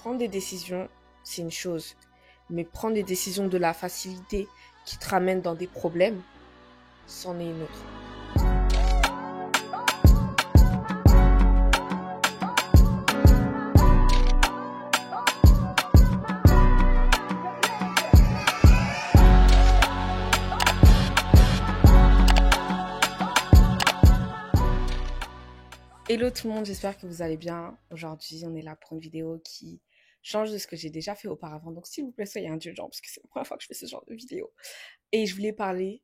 prendre des décisions, c'est une chose. Mais prendre des décisions de la facilité qui te ramènent dans des problèmes, c'en est une autre. Hello tout le monde, j'espère que vous allez bien. Aujourd'hui, on est là pour une vidéo qui change de ce que j'ai déjà fait auparavant. Donc s'il vous plaît, soyez indulgents parce que c'est la première fois que je fais ce genre de vidéo. Et je voulais parler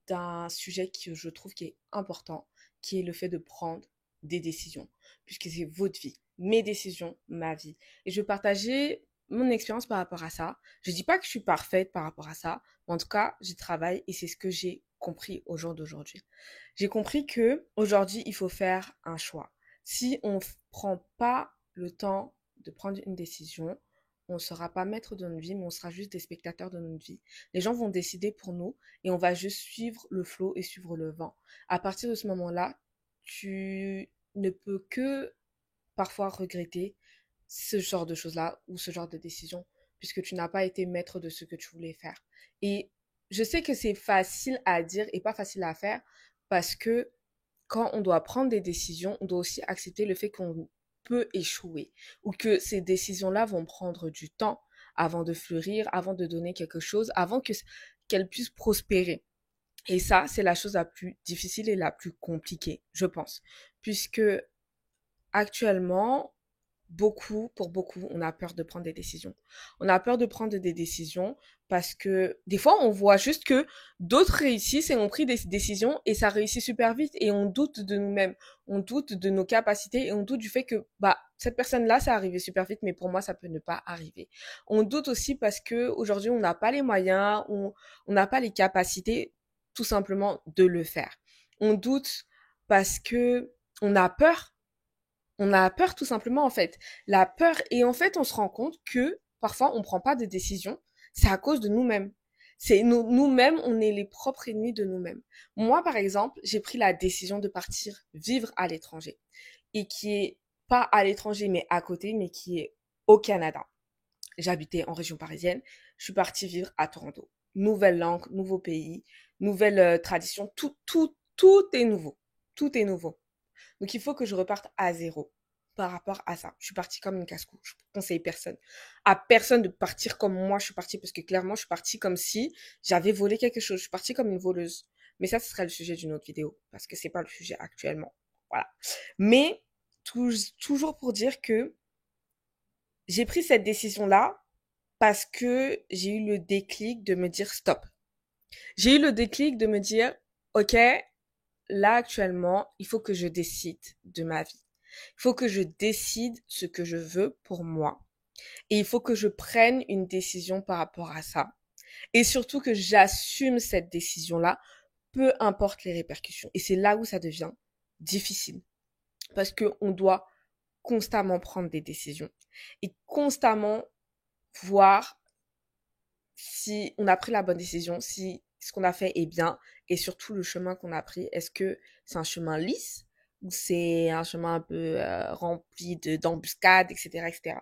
d'un sujet que je trouve qui est important, qui est le fait de prendre des décisions. Puisque c'est votre vie, mes décisions, ma vie. Et je vais partager mon expérience par rapport à ça. Je dis pas que je suis parfaite par rapport à ça, mais en tout cas, j'y travaille et c'est ce que j'ai compris au jour d'aujourd'hui. J'ai compris que aujourd'hui, il faut faire un choix. Si on prend pas le temps de prendre une décision, on ne sera pas maître de notre vie, mais on sera juste des spectateurs de notre vie. Les gens vont décider pour nous et on va juste suivre le flot et suivre le vent. À partir de ce moment-là, tu ne peux que parfois regretter ce genre de choses-là ou ce genre de décision puisque tu n'as pas été maître de ce que tu voulais faire. Et je sais que c'est facile à dire et pas facile à faire parce que quand on doit prendre des décisions, on doit aussi accepter le fait qu'on peut échouer ou que ces décisions-là vont prendre du temps avant de fleurir, avant de donner quelque chose, avant qu'elles puissent prospérer. Et ça, c'est la chose la plus difficile et la plus compliquée, je pense, puisque actuellement, pour beaucoup, on a peur de prendre des décisions. On a peur de prendre des décisions parce que des fois, on voit juste que d'autres réussissent et ont pris des décisions et ça réussit super vite et on doute de nous-mêmes, on doute de nos capacités et on doute du fait que cette personne-là, ça arrivé super vite, mais pour moi, ça peut ne pas arriver. On doute aussi parce que aujourd'hui, on n'a pas les moyens, on n'a pas les capacités, tout simplement, de le faire. On doute parce que on a peur. On a peur tout simplement en fait. La peur et en fait on se rend compte que parfois on prend pas de décision, c'est à cause de nous-mêmes. C'est nous-mêmes, on est les propres ennemis de nous-mêmes. Moi par exemple, j'ai pris la décision de partir vivre à l'étranger et qui est pas à l'étranger mais à côté mais qui est au Canada. J'habitais en région parisienne, je suis partie vivre à Toronto. Nouvelle langue, nouveau pays, nouvelle tradition, tout est nouveau. Tout est nouveau. Donc, il faut que je reparte à zéro par rapport à ça. Je suis partie comme une casse-cou. Je conseille personne. À personne de partir comme moi, je suis partie parce que clairement, je suis partie comme si j'avais volé quelque chose. Je suis partie comme une voleuse. Mais ça, ce serait le sujet d'une autre vidéo parce que c'est pas le sujet actuellement. Voilà. Mais, toujours pour dire que j'ai pris cette décision-là parce que j'ai eu le déclic de me dire stop. J'ai eu le déclic de me dire, OK, là, actuellement, il faut que je décide de ma vie. Il faut que je décide ce que je veux pour moi. Et il faut que je prenne une décision par rapport à ça. Et surtout que j'assume cette décision-là, peu importe les répercussions. Et c'est là où ça devient difficile. Parce que on doit constamment prendre des décisions. Et constamment voir si on a pris la bonne décision, si ce qu'on a fait est bien, et surtout le chemin qu'on a pris, est-ce que c'est un chemin lisse ou c'est un chemin un peu rempli d'embuscades, etc., etc.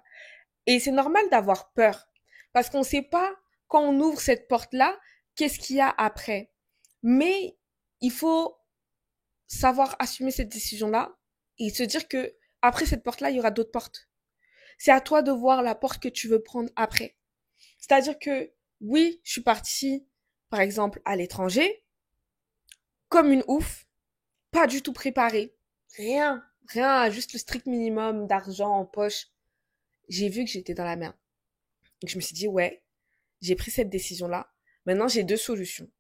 Et c'est normal d'avoir peur, parce qu'on ne sait pas, quand on ouvre cette porte-là, qu'est-ce qu'il y a après. Mais il faut savoir assumer cette décision-là et se dire que après cette porte-là, il y aura d'autres portes. C'est à toi de voir la porte que tu veux prendre après. C'est-à-dire que oui, je suis partie, par exemple, à l'étranger, comme une ouf, pas du tout préparée. Rien, juste le strict minimum d'argent en poche. J'ai vu que j'étais dans la merde. Donc je me suis dit, ouais, j'ai pris cette décision-là. Maintenant, j'ai deux solutions.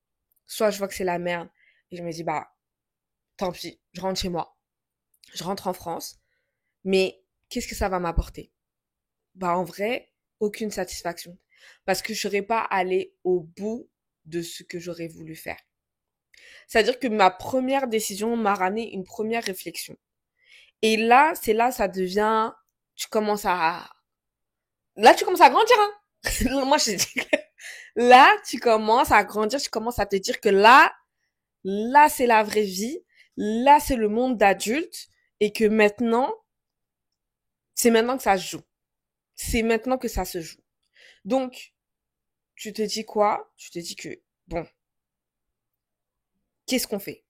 Soit je vois que c'est la merde et je me dis, tant pis, je rentre chez moi. Je rentre en France. Mais qu'est-ce que ça va m'apporter? En vrai, aucune satisfaction. Parce que je serais pas allée au bout de ce que j'aurais voulu faire. C'est-à-dire que ma première décision m'a ramené une première réflexion. Et là, c'est là, ça devient, là, tu commences à grandir, hein. Moi, je dis que là, tu commences à grandir, tu commences à te dire que là, c'est la vraie vie. Là, c'est le monde d'adulte. Et que maintenant, c'est maintenant que ça se joue. c'est maintenant que ça se joue. Donc, tu te dis quoi? Tu te dis que, bon, qu'est-ce qu'on fait?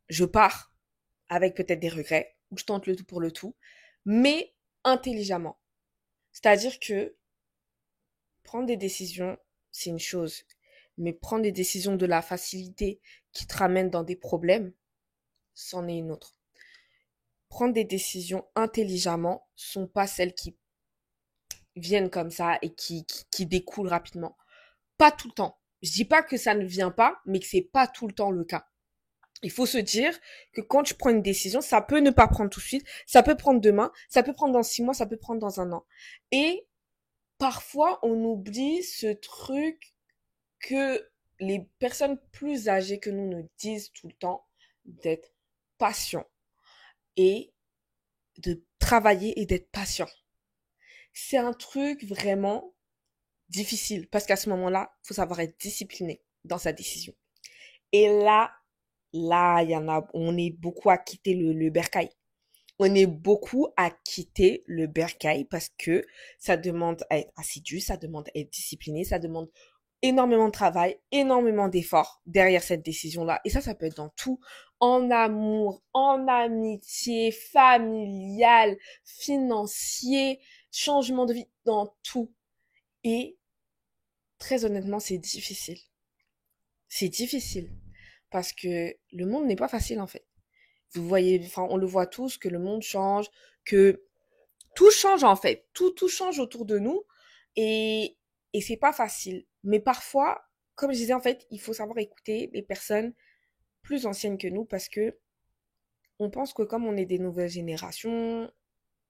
Je pars avec peut-être des regrets, ou je tente le tout pour le tout, mais intelligemment. C'est-à-dire que prendre des décisions, c'est une chose, mais prendre des décisions de la facilité qui te ramènent dans des problèmes, c'en est une autre. Prendre des décisions intelligemment sont pas celles qui viennent comme ça et qui découlent rapidement. Pas tout le temps. Je dis pas que ça ne vient pas, mais que c'est pas tout le temps le cas. Il faut se dire que quand tu prends une décision, ça peut ne pas prendre tout de suite, ça peut prendre demain, ça peut prendre dans 6 mois, ça peut prendre dans un an. Et parfois, on oublie ce truc que les personnes plus âgées que nous nous disent tout le temps, d'être patient et de travailler et d'être patient. C'est un truc vraiment difficile parce qu'à ce moment-là, il faut savoir être discipliné dans sa décision. Et là, il y en a, on est beaucoup à quitter le bercail. On est beaucoup à quitter le bercail parce que ça demande à être assidu, ça demande à être discipliné, ça demande énormément de travail, énormément d'efforts derrière cette décision-là. Et ça peut être dans tout, en amour, en amitié, familial, financier, changement de vie, dans tout. Et très honnêtement, c'est difficile. C'est difficile parce que le monde n'est pas facile en fait. Vous voyez, enfin, on le voit tous que le monde change, que tout change en fait, tout change autour de nous et c'est pas facile. Mais parfois, comme je disais en fait, il faut savoir écouter les personnes plus anciennes que nous parce que on pense que comme on est des nouvelles générations,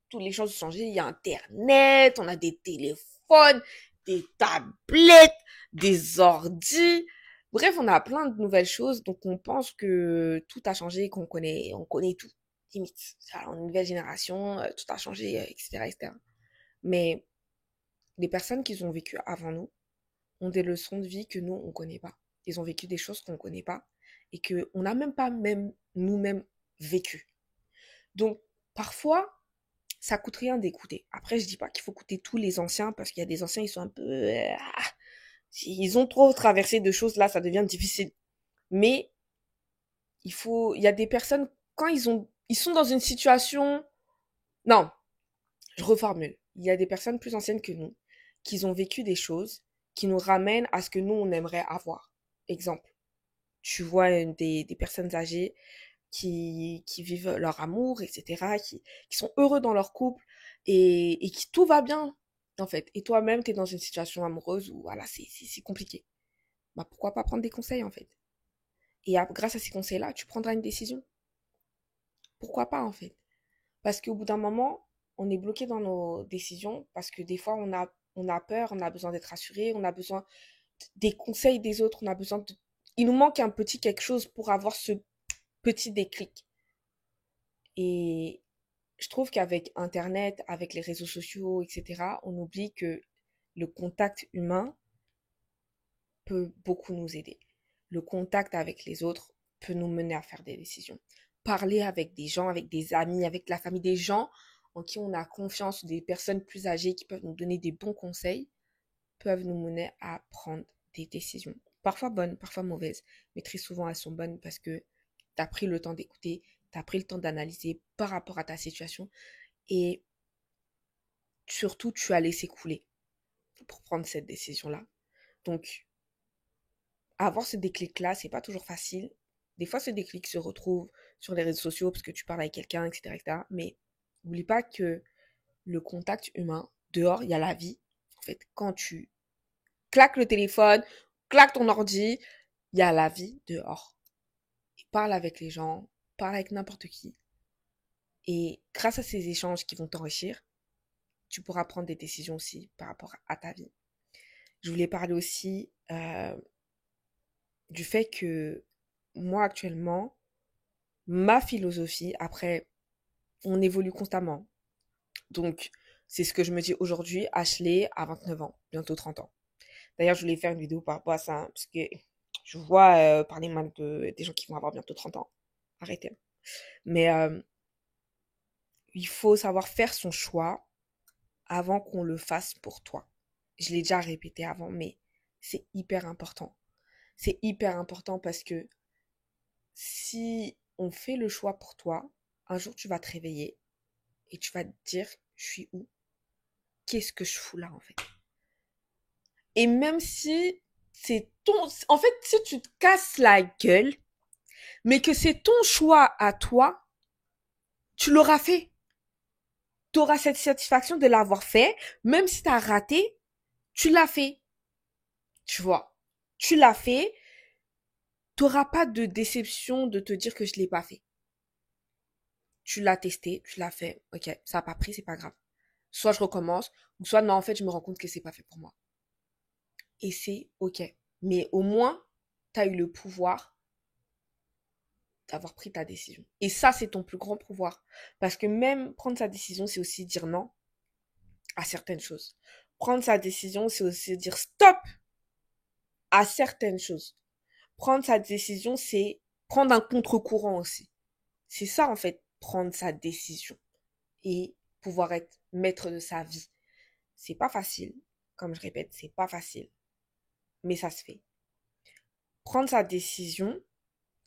toutes les choses ont changé. Il y a Internet, on a des téléphones, des tablettes, des ordis. Bref, on a plein de nouvelles choses, donc on pense que tout a changé, on connaît tout. Limite, alors, une nouvelle génération, tout a changé, etc., etc. Mais les personnes qui ont vécu avant nous ont des leçons de vie que nous, on connaît pas. Ils ont vécu des choses qu'on connaît pas et que on n'a même pas même nous-mêmes vécu. Donc, parfois, ça coûte rien d'écouter. Après, je dis pas qu'il faut écouter tous les anciens parce qu'il y a des anciens, ils sont un peu, ils ont trop traversé de choses là, ça devient difficile. Mais il y a des personnes quand ils sont dans une situation, non, je reformule. Il y a des personnes plus anciennes que nous qui ont vécu des choses qui nous ramènent à ce que nous on aimerait avoir. Exemple, tu vois des personnes âgées qui vivent leur amour, etc., qui sont heureux dans leur couple et qui tout va bien, en fait. Et toi-même, tu es dans une situation amoureuse où, voilà, c'est compliqué. Bah, pourquoi pas prendre des conseils, en fait. Et grâce à ces conseils-là, tu prendras une décision. Pourquoi pas, en fait. Parce qu'au bout d'un moment, on est bloqué dans nos décisions parce que des fois, on a peur, on a besoin d'être rassuré, on a besoin des conseils des autres, on a besoin de... Il nous manque un petit quelque chose pour avoir ce petit déclic. Et je trouve qu'avec Internet, avec les réseaux sociaux, etc., on oublie que le contact humain peut beaucoup nous aider. Le contact avec les autres peut nous mener à faire des décisions. Parler avec des gens, avec des amis, avec la famille, des gens en qui on a confiance, des personnes plus âgées qui peuvent nous donner des bons conseils, peuvent nous mener à prendre des décisions. Parfois bonnes, parfois mauvaises, mais très souvent elles sont bonnes parce que tu as pris le temps d'écouter, tu as pris le temps d'analyser par rapport à ta situation et surtout tu as laissé couler pour prendre cette décision-là. Donc, avoir ce déclic-là, c'est pas toujours facile. Des fois, ce déclic se retrouve sur les réseaux sociaux parce que tu parles avec quelqu'un, etc., etc. Mais n'oublie pas que le contact humain, dehors, il y a la vie. En fait, quand tu claques le téléphone, claques ton ordi, il y a la vie dehors. Et parle avec les gens, parle avec n'importe qui. Et grâce à ces échanges qui vont t'enrichir, tu pourras prendre des décisions aussi par rapport à ta vie. Je voulais parler aussi du fait que moi actuellement, ma philosophie, après, on évolue constamment. Donc, c'est ce que je me dis aujourd'hui, Ashley a 29 ans, bientôt 30 ans. D'ailleurs, je voulais faire une vidéo par rapport à ça, hein, parce que je vois parler mal des gens qui vont avoir bientôt 30 ans. Arrêtez. Mais il faut savoir faire son choix avant qu'on le fasse pour toi. Je l'ai déjà répété avant, mais c'est hyper important. C'est hyper important parce que si on fait le choix pour toi, un jour tu vas te réveiller et tu vas te dire, je suis où? Qu'est-ce que je fous là en fait? Et même si c'est ton... En fait, si tu te casses la gueule, mais que c'est ton choix à toi, tu l'auras fait. Tu auras cette satisfaction de l'avoir fait, même si tu as raté, tu l'as fait. Tu vois, tu l'as fait, tu n'auras pas de déception de te dire que je l'ai pas fait. Tu l'as testé, tu l'as fait, ok, ça n'a pas pris, c'est pas grave. Soit je recommence, ou soit non, en fait, je me rends compte que c'est pas fait pour moi. Et c'est ok. Mais au moins, tu as eu le pouvoir d'avoir pris ta décision. Et ça, c'est ton plus grand pouvoir. Parce que même prendre sa décision, c'est aussi dire non à certaines choses. Prendre sa décision, c'est aussi dire stop à certaines choses. Prendre sa décision, c'est prendre un contre-courant aussi. C'est ça, en fait, prendre sa décision et pouvoir être maître de sa vie. C'est pas facile. Comme je répète, c'est pas facile. Mais ça se fait. Prendre sa décision,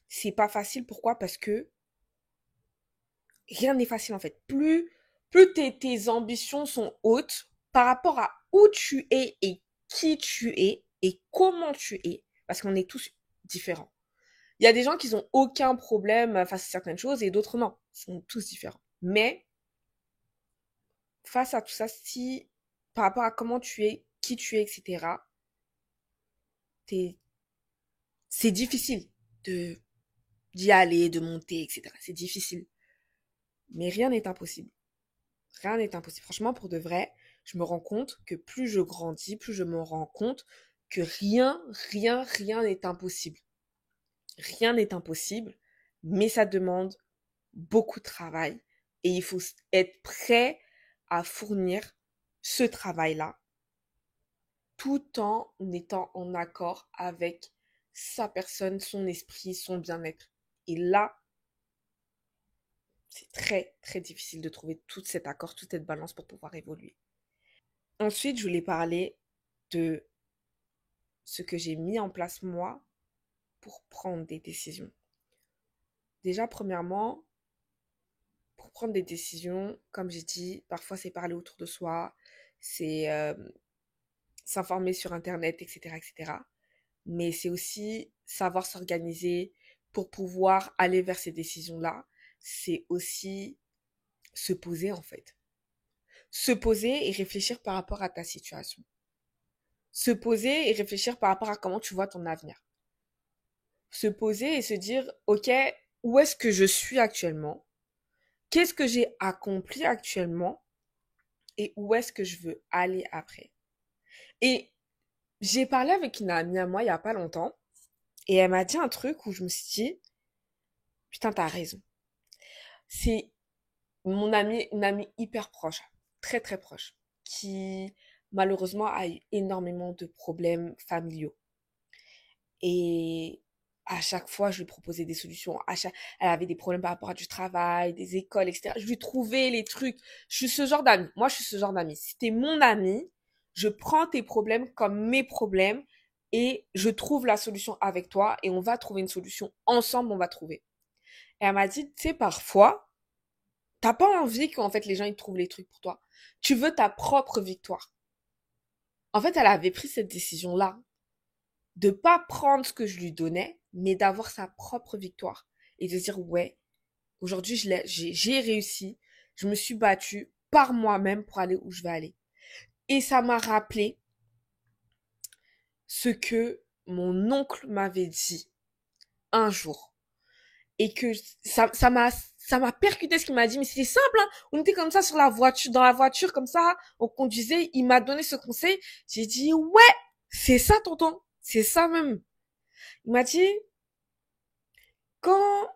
c'est pas facile. Pourquoi? Parce que rien n'est facile, en fait. Plus tes ambitions sont hautes par rapport à où tu es et qui tu es et comment tu es, parce qu'on est tous différents. Il y a des gens qui n'ont aucun problème face à certaines choses et d'autres non. Ils sont tous différents. Mais face à tout ça, si par rapport à comment tu es, qui tu es, etc., c'est difficile de d'y aller, de monter, etc. C'est difficile. Mais rien n'est impossible. Rien n'est impossible. Franchement, pour de vrai, je me rends compte que plus je grandis, plus je me rends compte que rien n'est impossible. Rien n'est impossible, mais ça demande beaucoup de travail et il faut être prêt à fournir ce travail-là tout en étant en accord avec sa personne, son esprit, son bien-être. Et là, c'est très difficile de trouver tout cet accord, toute cette balance pour pouvoir évoluer. Ensuite, je voulais parler de ce que j'ai mis en place moi pour prendre des décisions. Déjà, premièrement, pour prendre des décisions, comme j'ai dit, parfois c'est parler autour de soi, c'est s'informer sur Internet, etc., etc. Mais c'est aussi savoir s'organiser pour pouvoir aller vers ces décisions-là. C'est aussi se poser en fait. Se poser et réfléchir par rapport à ta situation. Se poser et réfléchir par rapport à comment tu vois ton avenir. Se poser et se dire, ok, où est-ce que je suis actuellement? Qu'est-ce que j'ai accompli actuellement? Et où est-ce que je veux aller après? Et j'ai parlé avec une amie à moi il y a pas longtemps et elle m'a dit un truc où je me suis dit, putain, t'as raison. C'est mon amie, une amie hyper proche, très proche, qui malheureusement a eu énormément de problèmes familiaux. Et à chaque fois, je lui proposais des solutions. Elle avait des problèmes par rapport à du travail, des écoles, etc. Je lui trouvais les trucs. Je suis ce genre d'amie. Moi, je suis ce genre d'amie. Si t'es mon amie, je prends tes problèmes comme mes problèmes et je trouve la solution avec toi et on va trouver une solution ensemble, on va trouver. Et elle m'a dit, tu sais, parfois, t'as pas envie qu'en fait les gens ils trouvent les trucs pour toi. Tu veux ta propre victoire. En fait, elle avait pris cette décision-là de pas prendre ce que je lui donnais, mais d'avoir sa propre victoire et de dire ouais, aujourd'hui j'ai réussi, je me suis battue par moi-même pour aller où je vais aller. Et ça m'a rappelé ce que mon oncle m'avait dit un jour et que ça m'a percuté ce qu'il m'a dit, mais c'était simple, hein. On était comme ça sur la voiture, dans la voiture, comme ça, on conduisait, il m'a donné ce conseil, j'ai dit, ouais, c'est ça, tonton, c'est ça même. Il m'a dit, quand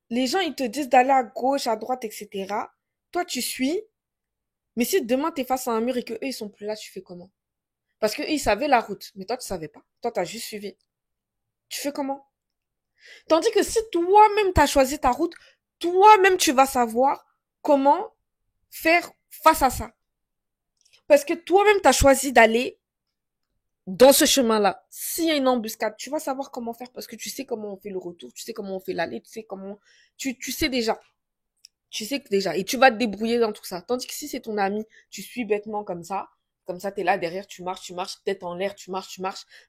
les gens, ils te disent d'aller à gauche, à droite, etc., toi, tu suis, mais si demain, t'es face à un mur et que eux, ils sont plus là, tu fais comment? Parce que eux, ils savaient la route, mais toi, tu savais pas. Toi, t'as juste suivi. Tu fais comment? Tandis que si toi-même, t'as choisi ta route, toi-même, tu vas savoir comment faire face à ça. Parce que toi-même, t'as choisi d'aller dans ce chemin-là. S'il y a une embuscade, tu vas savoir comment faire parce que tu sais comment on fait le retour, tu sais comment on fait l'aller, tu sais comment, tu sais déjà. Tu sais que déjà, et tu vas te débrouiller dans tout ça. Tandis que si c'est ton ami, tu suis bêtement comme ça, t'es là derrière, tu marches, tête en l'air, tu marches,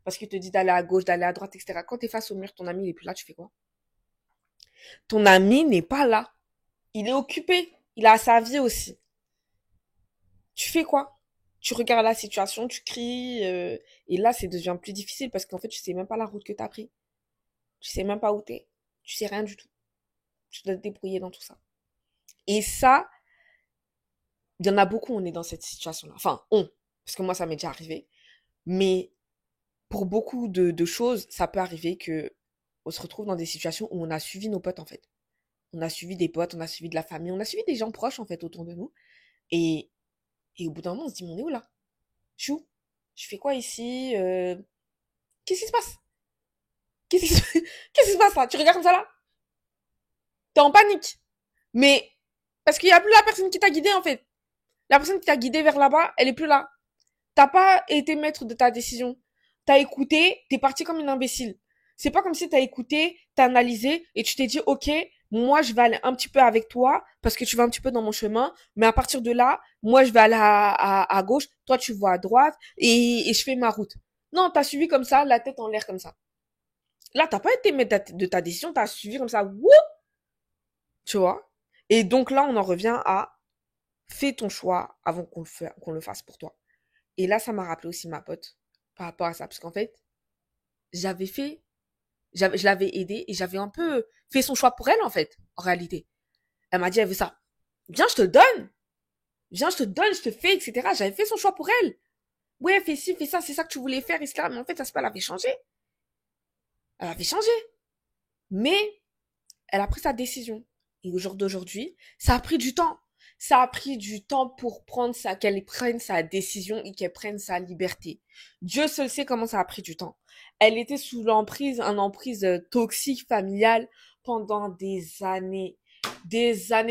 parce qu'il te dit d'aller à gauche, d'aller à droite, etc. Quand t'es face au mur, ton ami, il est plus là, tu fais quoi? Ton ami n'est pas là. Il est occupé. Il a sa vie aussi. Tu fais quoi? Tu regardes la situation, tu cries, et là, ça devient plus difficile parce qu'en fait, tu sais même pas la route que t'as pris. Tu sais même pas où t'es. Tu sais rien du tout. Tu dois te débrouiller dans tout ça. Et ça, il y en a beaucoup, on est dans cette situation-là. Enfin, parce que moi, ça m'est déjà arrivé. Mais pour beaucoup de choses, ça peut arriver que on se retrouve dans des situations où on a suivi nos potes, en fait. On a suivi des potes, on a suivi de la famille, on a suivi des gens proches, en fait, autour de nous. Et, et au bout d'un moment, on se dit, mais on est où là? Je suis où? Je fais quoi ici? Qu'est-ce qui se passe? Qu'est-ce qui se... Qu'est-ce qui se passe là? Tu regardes comme ça là? T'es en panique. Mais parce qu'il y a plus la personne qui t'a guidé en fait. La personne qui t'a guidé vers là-bas, elle est plus là. T'as pas été maître de ta décision. T'as écouté, t'es parti comme une imbécile. C'est pas comme si t'as écouté, t'as analysé et tu t'es dit, ok, moi je vais aller un petit peu avec toi parce que tu vas un petit peu dans mon chemin, mais à partir de là, moi je vais aller à gauche, toi tu vas à droite et je fais ma route. Non, t'as suivi comme ça, la tête en l'air comme ça. Là, t'as pas été maître de ta décision, t'as suivi comme ça, wouh, tu vois. Et donc là, on en revient à fais ton choix avant qu'on le fasse pour toi. Et là, ça m'a rappelé aussi ma pote par rapport à ça, parce qu'en fait, j'avais fait, je l'avais aidée et j'avais un peu fait son choix pour elle en fait, en réalité. Elle m'a dit, elle veut ça. Viens, je te donne. Viens, je te donne, je te fais, etc. J'avais fait son choix pour elle. Ouais, fais ci, fais ça, c'est ça que tu voulais faire, etc. Mais en fait, ça c'est pas, elle avait changé. Elle avait changé. Mais elle a pris sa décision. Et au jour d'aujourd'hui, ça a pris du temps. Ça a pris du temps pour qu'elle prenne sa décision et qu'elle prenne sa liberté. Dieu seul sait comment ça a pris du temps. Elle était sous une emprise toxique familiale pendant des années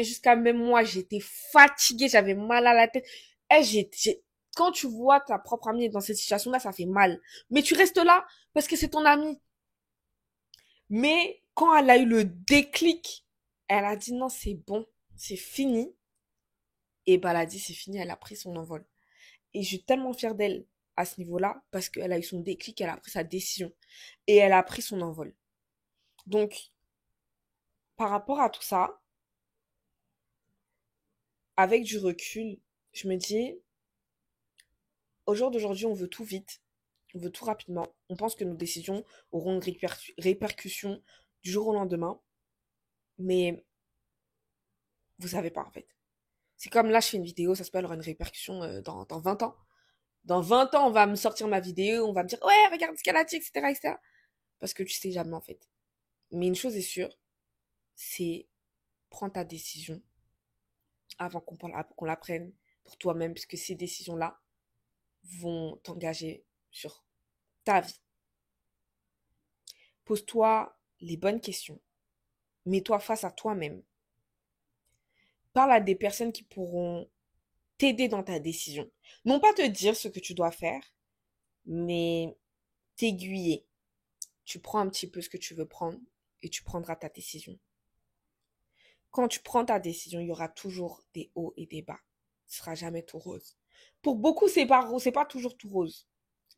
jusqu'à même moi, j'étais fatiguée, j'avais mal à la tête. Et quand tu vois ta propre amie dans cette situation-là, ça fait mal. Mais tu restes là parce que c'est ton amie. Mais quand elle a eu le déclic, elle a dit non, c'est bon, c'est fini. Et bah, elle a dit c'est fini, elle a pris son envol. Et je suis tellement fière d'elle à ce niveau-là parce qu'elle a eu son déclic, elle a pris sa décision et elle a pris son envol. Donc, par rapport à tout ça, avec du recul, je me dis, au jour d'aujourd'hui, on veut tout vite, on veut tout rapidement. On pense que nos décisions auront une répercussion du jour au lendemain, mais vous savez pas en fait. C'est comme là, je fais une vidéo, ça se peut, elle aura une répercussion dans 20 ans. Dans 20 ans, on va me sortir ma vidéo, on va me dire, ouais, regarde ce qu'elle a dit, etc., etc. Parce que tu sais jamais, en fait. Mais une chose est sûre, c'est prends ta décision avant qu'on la prenne pour toi-même, puisque ces décisions-là vont t'engager sur ta vie. Pose-toi les bonnes questions. Mets-toi face à toi-même. Parle à des personnes qui pourront t'aider dans ta décision. Non pas te dire ce que tu dois faire, mais t'aiguiller. Tu prends un petit peu ce que tu veux prendre et tu prendras ta décision. Quand tu prends ta décision, il y aura toujours des hauts et des bas. Ce sera jamais tout rose. Pour beaucoup, c'est pas toujours tout rose.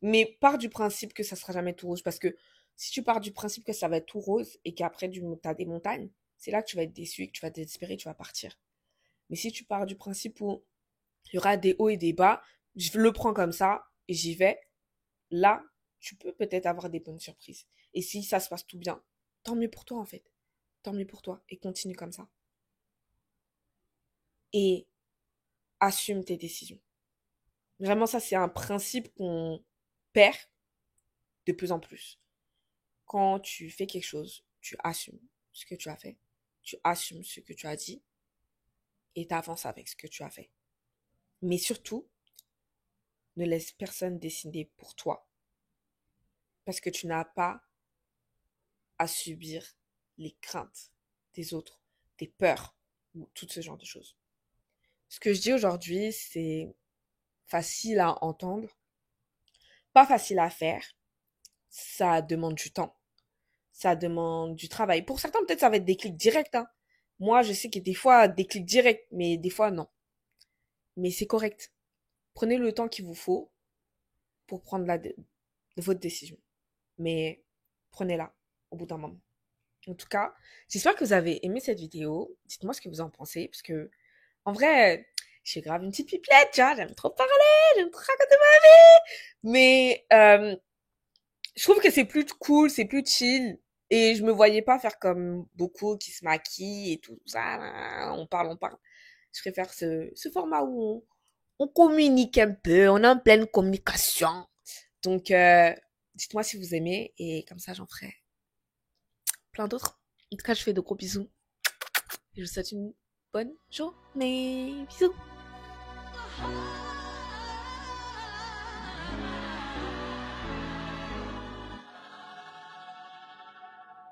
Mais pars du principe que ça sera jamais tout rose parce que si tu pars du principe que ça va être tout rose et qu'après t'as des montagnes, c'est là que tu vas être déçu, que tu vas te désespérer, tu vas partir. Mais si tu pars du principe où il y aura des hauts et des bas, je le prends comme ça et j'y vais, là, tu peux peut-être avoir des bonnes surprises. Et si ça se passe tout bien, tant mieux pour toi en fait. Tant mieux pour toi et continue comme ça. Et assume tes décisions. Vraiment, ça, c'est un principe qu'on perd de plus en plus. Quand tu fais quelque chose, tu assumes ce que tu as fait, tu assumes ce que tu as dit et tu avances avec ce que tu as fait. Mais surtout, ne laisse personne décider pour toi parce que tu n'as pas à subir les craintes des autres, tes peurs ou tout ce genre de choses. Ce que je dis aujourd'hui, c'est facile à entendre, pas facile à faire. Ça demande du temps. Ça demande du travail. Pour certains, peut-être ça va être des clics directs, hein. Moi, je sais que des fois, des clics directs, mais des fois, non. Mais c'est correct. Prenez le temps qu'il vous faut pour prendre votre décision. Mais prenez-la au bout d'un moment. En tout cas, j'espère que vous avez aimé cette vidéo. Dites-moi ce que vous en pensez, parce que, en vrai, je suis grave une petite pipelette, tu vois, j'aime trop parler, j'aime trop raconter ma vie. Mais je trouve que c'est plus cool, c'est plus chill. Et je me voyais pas faire comme beaucoup qui se maquillent et tout ça. On parle, on parle. Je préfère ce format où on communique un peu, on est en pleine communication. Donc, dites-moi si vous aimez et comme ça, j'en ferai plein d'autres. En tout cas, je fais de gros bisous. Et je vous souhaite une bonne journée. Bisous.